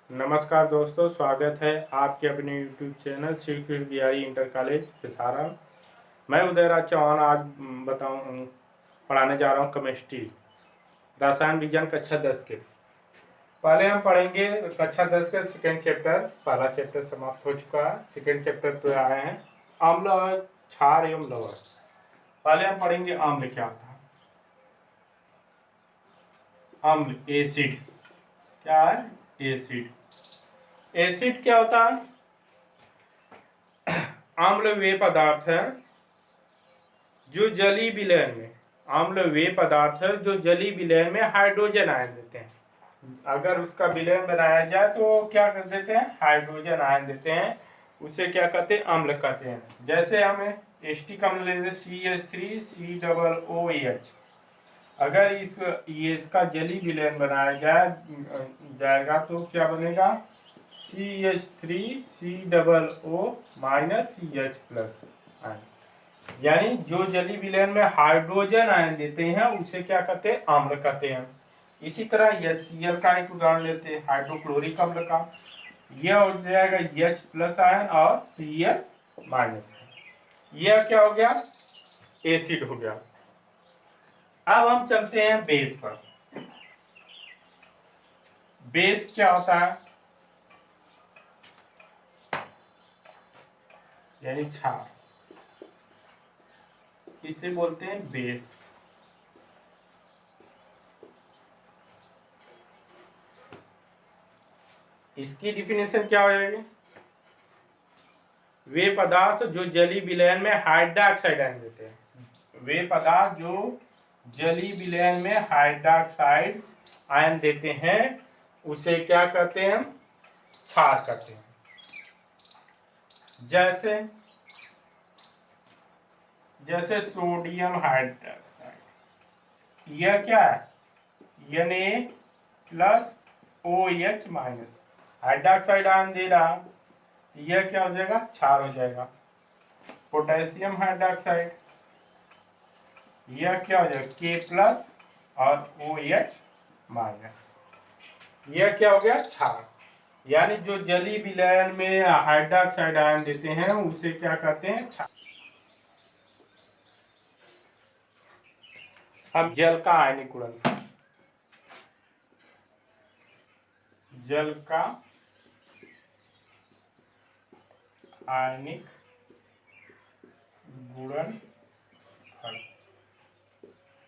नमस्कार दोस्तों, स्वागत है आपके अपने YouTube channel Shri Krishna Bihari inter college Pisara. मैं उदयराज चौहान आज पढ़ाने जा रहा हूँ केमिस्ट्री, रसायन विज्ञान कक्षा 10 के। पहले हम पढ़ेंगे कक्षा 10 के सेकेंड चैप्टर। पहला चैप्टर समाप्त हो चुका है, सेकेंड चैप्टर पे आए हैं अम्ल, क्षार एवं लवण। पहले हम पढ़ेंगे अम्ल क्या होता है। अम्ल एसिड क्या है? एसिड। एसिड क्या होता है? अम्ल वे पदार्थ है जो जलीय विलयन में अम्ल वे पदार्थ है जो जलीय विलयन में हाइड्रोजन आयन देते हैं। अगर उसका विलयन बनाया जाए तो क्या कर देते हैं? हाइड्रोजन आयन देते हैं। उसे क्या कहते हैं? अम्ल कहते हैं। जैसे हमें एस्टिक अम्ल लेते CH3COOH। अगर इसका जलीय विलयन बनाया जाएगा तो क्या बनेगा? CH3COO CH+ ion. यानी जो जलीय विलयन में हाइड्रोजन आयन देते हैं उसे क्या कहते हैं? अम्ल कहते हैं। इसी तरह HCl का एक उदाहरण लेते हैं, हाइड्रोक्लोरिक अम्ल का। यह हो जाएगा H+ आयन और Cl-। यह क्या हो गया? एसिड हो गया। अब हम चलते हैं बेस पर। बेस क्या होता है? यानी क्षार, इसे बोलते हैं बेस। इसकी डिफिनेशन क्या हो जाएगी? वे पदार्थ जो जलीय विलयन में हाइड्रोक्साइड आयन देते हैं। वे पदार्थ जो जलीय विलयन में हाइड्रोक्साइड आयन देते हैं उसे क्या कहते हैं? क्षार कहते हैं। जैसे सोडियम हाइड्रोक्साइड, यह क्या है? Na+OH- हाइड्रोक्साइड आयन दे रहा, यह क्या हो जाएगा? क्षार हो जाएगा। पोटेशियम हाइड्रोक्साइड, यह क्या हो जाएगा? K+ और OH-, यह क्या हो गया? क्षार। यानी जो जलीय विलयन में हाइड्रोक्साइड आयन देते हैं उसे क्या कहते हैं? क्षार। अब जल का आयनिक गुणनफल। जल का आयनिक गुणनफल।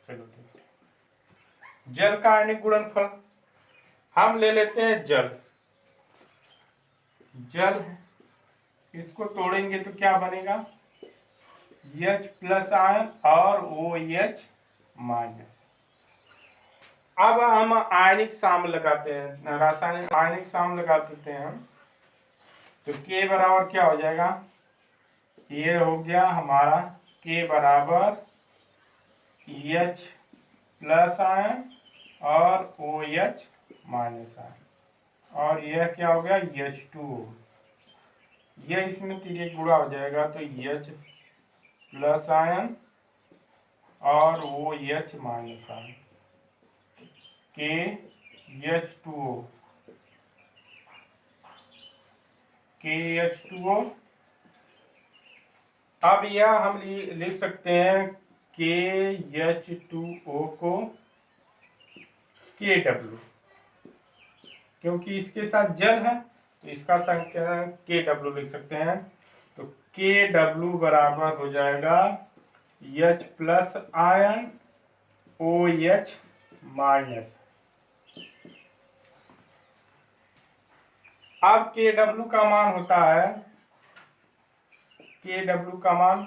चलो ठीक है। जल का आयनिक गुणनफल हम ले लेते हैं जल। जल इसको तोड़ेंगे तो क्या बनेगा? H+ आयन और OH-। अब हम आयनिक साम्य लगाते हैं, रासायनिक आयनिक साम्य लगा देते हैं हम। तो K बराबर क्या हो जाएगा? ये हो गया हमारा K बराबर H+ आयन और OH- आयन, और यह क्या हो गया? H2O। यह इसमें तिर्यक गुणा हो जाएगा तो H+ आयन और OH- आयन, KH2O। अब यह हम लिख सकते हैं KH2O को KW, क्योंकि इसके साथ जल है तो इसका संख्या KW लिख सकते हैं। तो KW बराबर हो जाएगा H+ आयन OH-। अब KW का मान होता है, KW का मान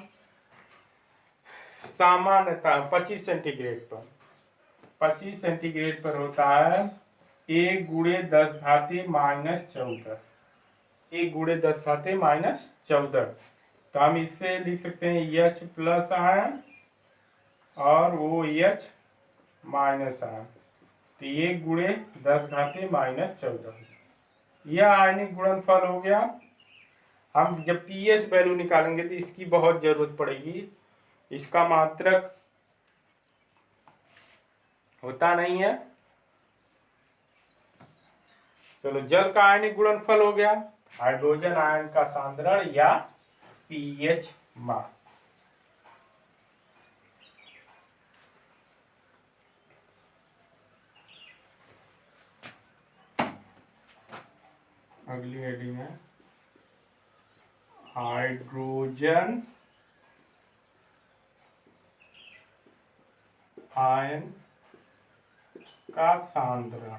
सामान्यतः 25 सेंटीग्रेड पर, 25 सेंटीग्रेड पर होता है 1 × 10⁻⁻14। 1 × 10⁻⁻14। तो हम इससे लिख सकते हैं H+ आयन और OH- आयन। तो 1 × 10⁻⁻14 यह आयनिक गुणनफल हो गया। हम जब pH वैल्यू निकालेंगे तो इसकी बहुत जरूरत पड़ेगी। इसका मात्रक होता नहीं है, चलो जल का आयनिक गुणनफल हो गया, हाइड्रोजन आयन का सांद्रण या पीएच मान। अगली हेडिंग है हाइड्रोजन आयन का सांद्रण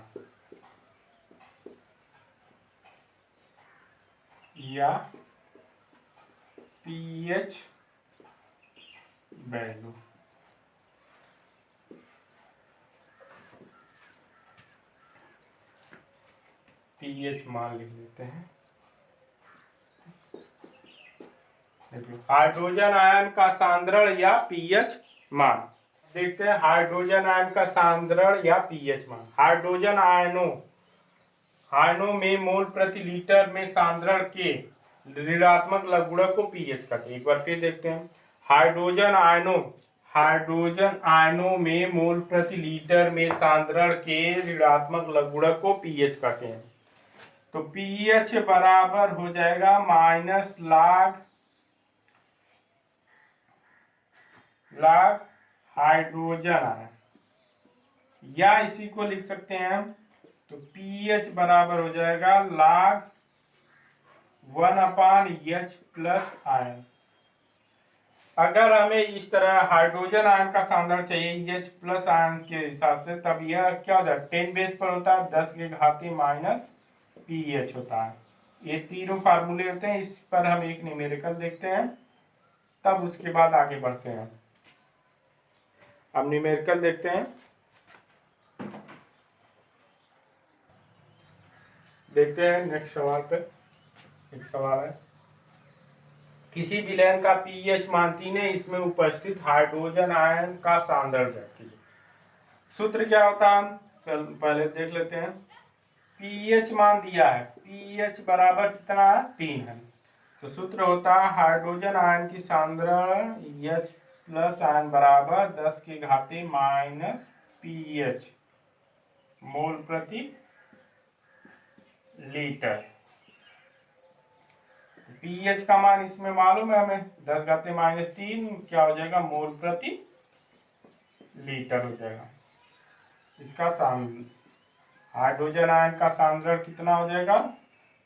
या पीएच वैल्यू। पीएच मान लिख लेते हैं। देखिए हाइड्रोजन आयन का सांद्रण या पीएच मान। देखते हैं हाइड्रोजन आयन का सांद्रण या पीएच मान। हाइड्रोजन आयनों में मोल प्रति लीटर में सांद्रण के ऋणात्मक लघुगणक को पीएच कहते हैं। एक बार फिर देखते हैं हाइड्रोजन आयनों में मोल प्रति लीटर में सांद्रण के ऋणात्मक लघुगणक को पीएच कहते हैं। तो पीएच बराबर हो जाएगा माइनस लाग हाइड्रोजन आयन, या इसी को लिख सकते हैं तो पीएच बराबर हो जाएगा log 1/H प्लस आयन। अगर हमें इस तरह हाइड्रोजन आयन का सांद्रण चाहिए H प्लस आयन के हिसाब से, तब यह क्या हो जाए 10 बेस पर होता है, 10 के घाती माइनस पीएच होता है। ये तीनों फार्मूले होते हैं। इस पर हम एक न्यूमेरिकल देखते हैं, तब उसके बाद आगे बढ़ते हैं। अब न्यूमेरिकल देखते हैं। देखते हैं नेक्स्ट सवाल पे। एक सवाल है किसी विलयन का पीएच मान 3 है, इसमें उपस्थित हाइड्रोजन आयन का सांद्रण ज्ञात कीजिए। सूत्र क्या होता है चल पहले देख लेते हैं। पीएच मान दिया है, पीएच बराबर कितना है 3 है, तो सूत्र होता है हाइड्रोजन आयन की सांद्रण H प्लस आयन बराबर 10 की घाती माइनस पीएच मोल प्रति लीटर। पीएच का मान इसमें मालूम है हमें 10 घाते माइनस 3 क्या हो जाएगा मोल प्रति लीटर हो जाएगा। इसका हाइड्रोजन आयन का सांद्रण कितना हो जाएगा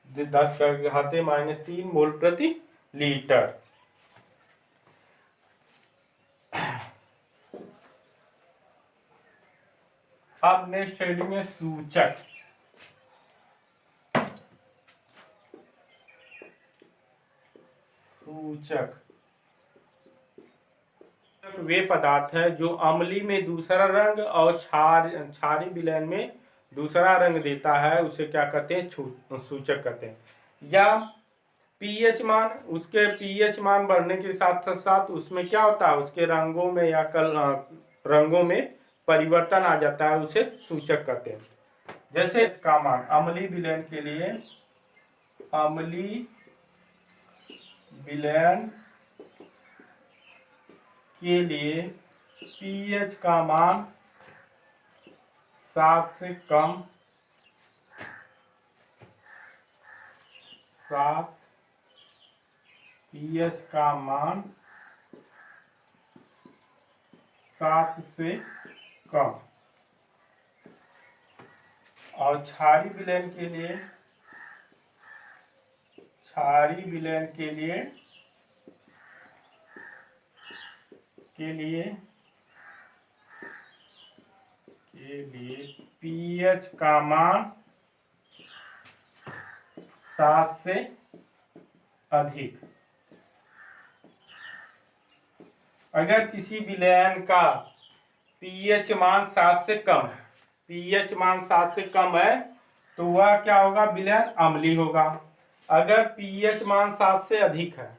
10 घाते माइनस 3 मोल प्रति लीटर। अब नेक्स्ट हेडिंग में सूचक। वे पदार्थ है जो अम्लीय में दूसरा रंग और क्षारीय विलयन में दूसरा रंग देता है, उसे क्या कहते हैं सूचक कहते हैं। या पीएच मान, उसके पीएच मान बढ़ने के साथ साथ उसमें क्या होता है उसके रंगों में या रंगों में परिवर्तन आ जाता है, उसे सूचक कहते हैं। जैसे इसका मान अम्लीय विलयन के लिए, अम्लीय विलयन के लिए पीएच का मान 7 से कम, 7 पीएच का मान 7 से कम। और क्षारीय विलयन के लिए, क्षारीय विलयन के लिए पीएच का मान 7 से अधिक। अगर किसी विलयन का पीएच मान 7 से कम है, पीएच मान 7 से कम है तो वह क्या होगा विलयन अम्लीय होगा। अगर पीएच मान 7 से अधिक है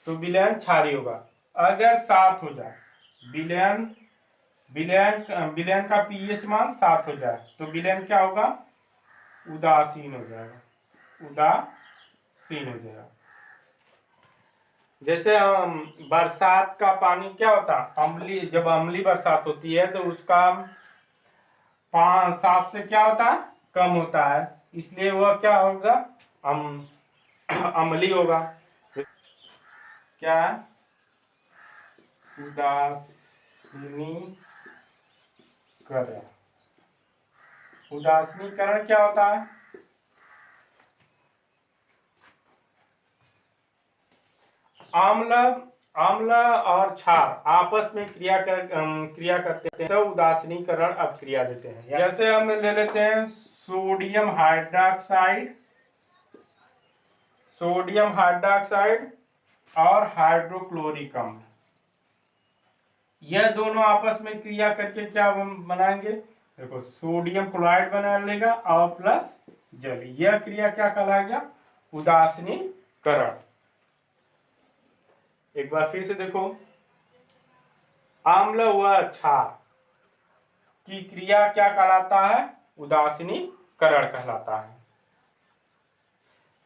तो विलयन क्षारीय होगा। अगर 7 हो जाए विलयन का पीएच मान 7 हो जाए तो विलयन क्या होगा उदासीन हो जाएगा, उदासीन हो जाएगा। जैसे बरसात का पानी क्या होता है अम्लीय, जब अम्लीय बरसात होती है तो उसका 7 से क्या होता है कम होता है, इसलिए वह क्या होगा, अम्लीय होगा। क्या है, उदासीनीकरण। उदासीनीकरण क्या होता है, आम्ल आम्ल और क्षार आपस में क्रिया करते हैं तो उदासीनीकरण अभिक्रिया देते हैं। जैसे हम ले लेते हैं सोडियम हाइड्रोक्साइड, और हाइड्रोक्लोरिक अम्ल, यह दोनों आपस में क्रिया करके क्या बनाएंगे, देखो सोडियम क्लोराइड बना लेगा और प्लस जल, यह क्रिया क्या कहलाएगा, उदासीनीकरण। एक बार फिर से देखो, आम्ल व क्षार की क्रिया क्या कहलाता है, उदासीनीकरण कहलाता है।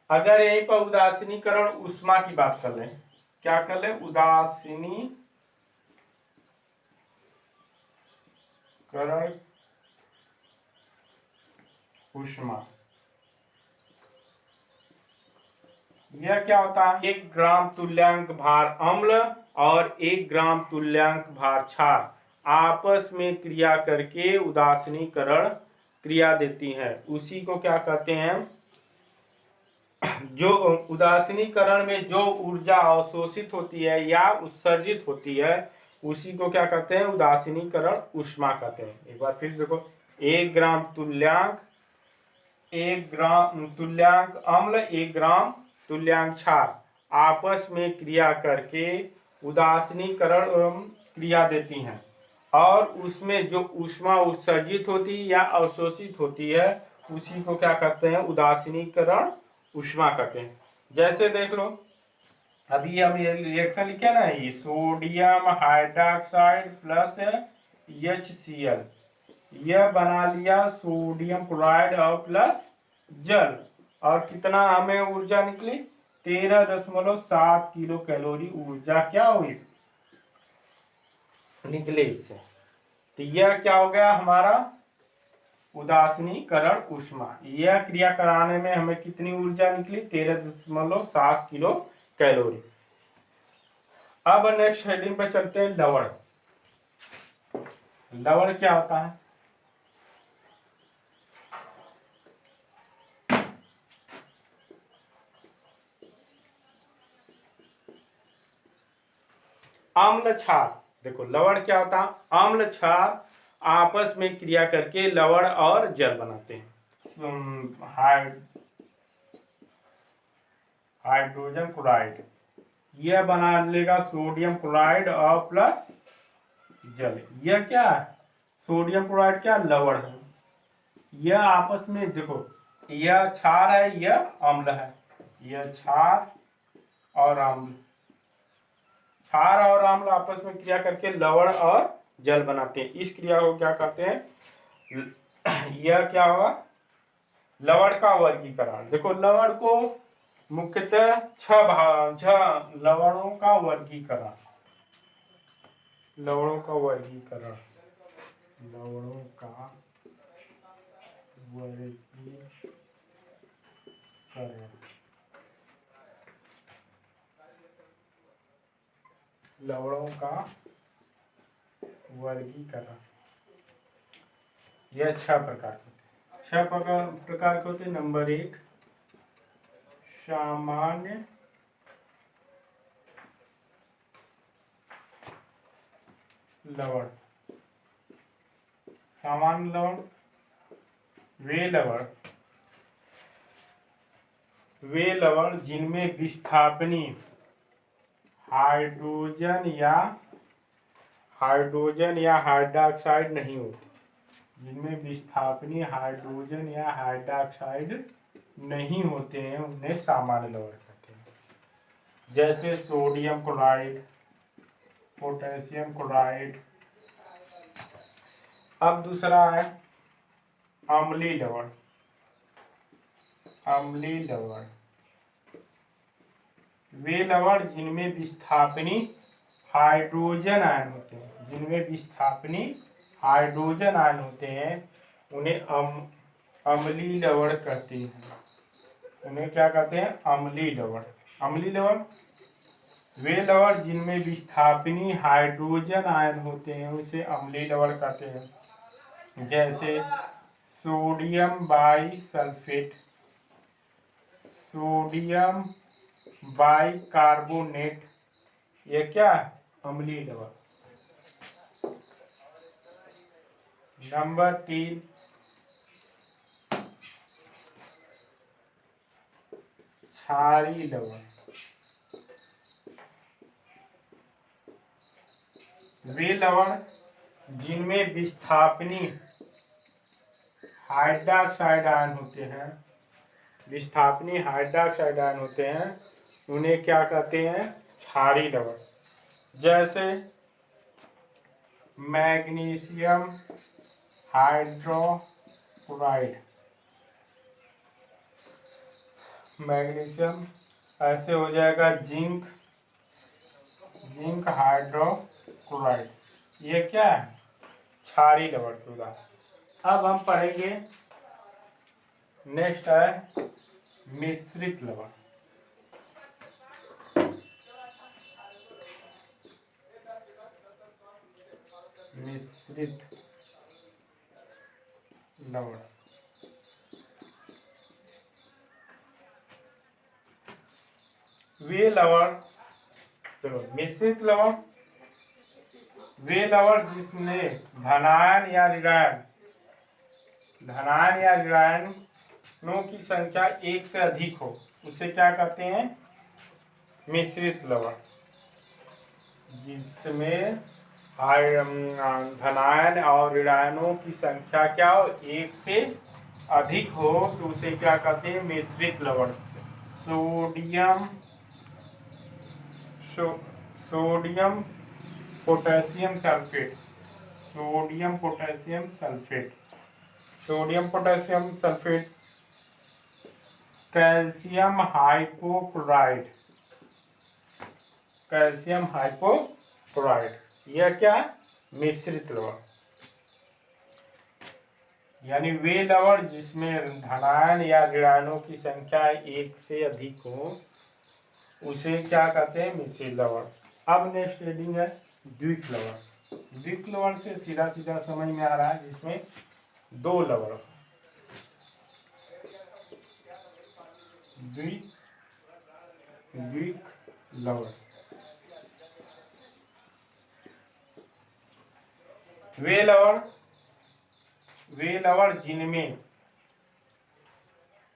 अगर यहीं पर उदासीनीकरण उष्मा की बात कर लें, क्या कर ले, उदासीनीकरण उष्मा, यह क्या होता है, 1 ग्राम तुल्यांक भार अम्ल और 1 ग्राम तुल्यांक भार क्षार आपस में क्रिया करके उदासीनीकरण क्रिया देती है। उसी को क्या कहते हैं, जो उदासीनीकरण में जो ऊर्जा अवशोषित होती है या उत्सर्जित होती है उसी को क्या कहते हैं, उदासीनीकरण उष्मा कहते हैं। एक बार फिर देखो, 1 ग्राम तुल्यांक अम्ल, 1 ग्राम तुल्यांक क्षार आपस में क्रिया करके उदासीनीकरण क्रिया देती हैं, और उसमें जो ऊष्मा उत्सर्जित होती है या अवशोषित होती है उसी को क्या कहते हैं, उदासीनीकरण उष्मा कहते हैं। जैसे देख लो, अभी हम ये रिएक्शन लिखे ना, ये सोडियम हाइड्रोक्साइड प्लस HCl, यह बना लिया सोडियम क्लोराइड और प्लस जल, और कितना हमें ऊर्जा निकली, 13.7 किलो कैलोरी ऊर्जा क्या हुई, निकले इससे। तो यह क्या हो गया हमारा उदासीनीकरण उष्मा। यह क्रिया कराने में हमें कितनी ऊर्जा निकली, 13.7 किलो कैलोरी। अब नेक्स्ट हेडिंग पे चलते हैं, लवण। लवण क्या होता है, आम्ल क्षार। देखो लवण क्या होता है, आम्ल क्षार आपस में क्रिया करके लवण और जल बनाते हैं। हाइड्रोजन क्लोराइड, यह बना लेगा सोडियम क्लोराइड और प्लस जल, यह क्या है, सोडियम क्लोराइड क्या लवण है। यह आपस में देखो, यह क्षार है, यह अम्ल है, यह क्षार और अम्ल, क्षार और अम्ल आपस में क्रिया करके लवण और जल बनाते हैं। इस क्रिया को क्या कहते हैं, यह क्या होगा, लवण का वर्गीकरण। देखो लवण को मुख्यतः 6 लवणों का वर्गीकरण, लवणों का वर्गीकरण यह 6 प्रकार के होते हैं। 6 प्रकार के होते हैं। नंबर 1 सामान्य लवण। सामान्य लवण वे लवण जिनमें विस्थापनी हाइड्रोजन या हाइड्रोक्साइड नहीं होती, जिनमें विस्थापनी हाइड्रोजन या हाइड्रोक्साइड नहीं होते हैं उन्हें सामान्य लवण कहते हैं। जैसे सोडियम क्लोराइड, पोटेशियम क्लोराइड। अब दूसरा है अम्लीय लवण। वे लवण जिनमें विस्थापनी हाइड्रोजन आयन होते हैं, उन्हें अम्लीय लवण कहते हैं। उन्हें क्या कहते हैं? अम्लीय लवण। अम्लीय लवण वे लवण जिनमें विस्थापनी हाइड्रोजन आयन होते हैं उसे अम्लीय लवण कहते हैं। जैसे सोडियम बाइसल्फेट, सोडियम बाइकार्बोनेट, ये क्या है? अम्लीय लवण। नंबर 3 क्षारीय लवण। वे लवण जिनमें विस्थापनी हाइड्रोक्साइड आयन होते हैं, विस्थापनी हाइड्रोक्साइड आयन होते हैं, उन्हें क्या कहते हैं? क्षारीय लवण। जैसे मैग्नीशियम हाइड्रोक्लोराइड, मैग्नीशियम ऐसे हो जाएगा जिंक, जिंक हाइड्रोक्लोराइड, ये क्या है? क्षारीय लवण की उदाहरण। अब हम पढ़ेंगे, नेक्स्ट है मिश्रित लवण। मिश्रित लवण वे लवण, चलो मिश्रित लवण वे लवण जिसमें धनायन या ऋणायन, धनायन या ऋणायनों की संख्या एक से अधिक हो, उसे क्या कहते हैं? मिश्रित लवण। जिसमें धनायन और ऋणायनों की संख्या क्या हो? एक से अधिक हो, तो उसे क्या कहते हैं? मिश्रित लवण। Sodium sodium potassium sulphate, sodium potassium sulphate, sodium potassium sulphate, calcium hypochloride, calcium hypochloride, यह क्या है? मिश्रित लवण। यानी वे लवण जिसमें धनायन या ऋणायनों की संख्या एक से अधिक हो, उसे क्या कहते हैं? मिश्रित लवण। अब नेक्स्ट हेडिंग है द्विक लवण। द्विक लवण से सीधा सीधा समझ में आ रहा है जिसमें दो लवण, द्विक लवण। वे लवण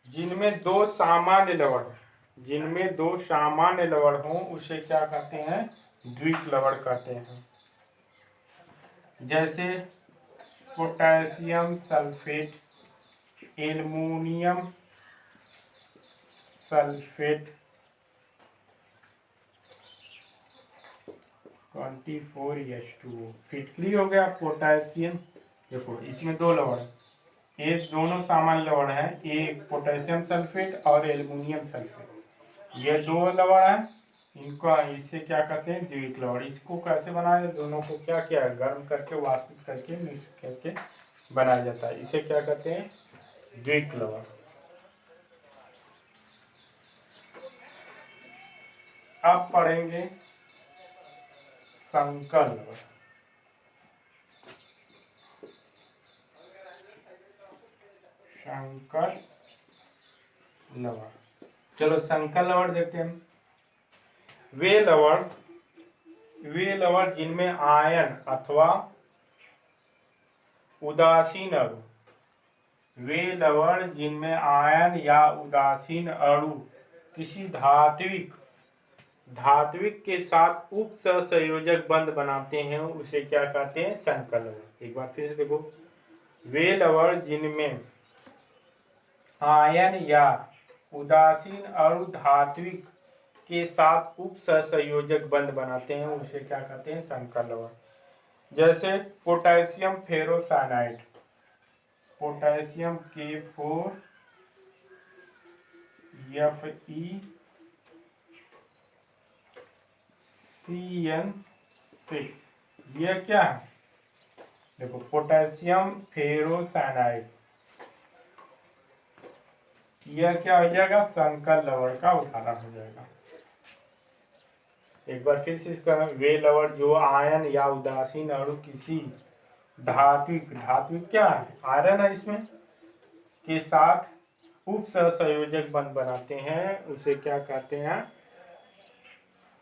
जिनमें दो सामान्य लवण, जिनमें दो सामान्य लवण हो, उसे क्या कहते हैं? द्विक लवण कहते हैं। जैसे potassium sulphate, aluminium sulphate 24H2O, फिटकरी हो गया पोटेशियम। देखो इसमें दो लवण है, ये दोनों सामान्य लवण है, एक पोटेशियम सल्फेट और एल्युमिनियम सल्फेट, ये दो लवण है। इनको इसे क्या कहते हैं? द्विक लवण। इसको कैसे बनाया? दोनों को क्या किया? गर्म करके वाष्पित करके मिक्स करके बनाया जाता है, इसे क्या कहते हैं? द्विक लवण। अब पढ़ेंगे संकर लवण। संकर लवण, चलो संकर लवण देखते हैं। वे लवण जिनमें आयन अथवा उदासीन अणु, वे लवण जिनमें आयन या उदासीन अणु किसी धात्विक के साथ उप सहसंयोजक बंध बनाते हैं, उसे क्या कहते हैं? संकर लवण। एक बार फिर से देखो, वे लवण जिनमें आयन या उदासीन अणु धात्विक के साथ उप सहसंयोजक बंध बनाते हैं, उसे क्या कहते हैं? संकर लवण। जैसे potassium ferrocyanide, potassium K4 FeCN6, यह क्या है? देखो पोटेशियम फेरोसाइनाइड, यह क्या हो जाएगा, संकर लवण का उदाहरण हो जाएगा। एक बार फिर से इसका, वे लवण जो आयन या उदासीन अणु किसी धात्विक, धात्विक क्या है, आयरन है इसमें, के साथ उप सहसंयोजक बंध बनाते हैं, उसे क्या कहते हैं,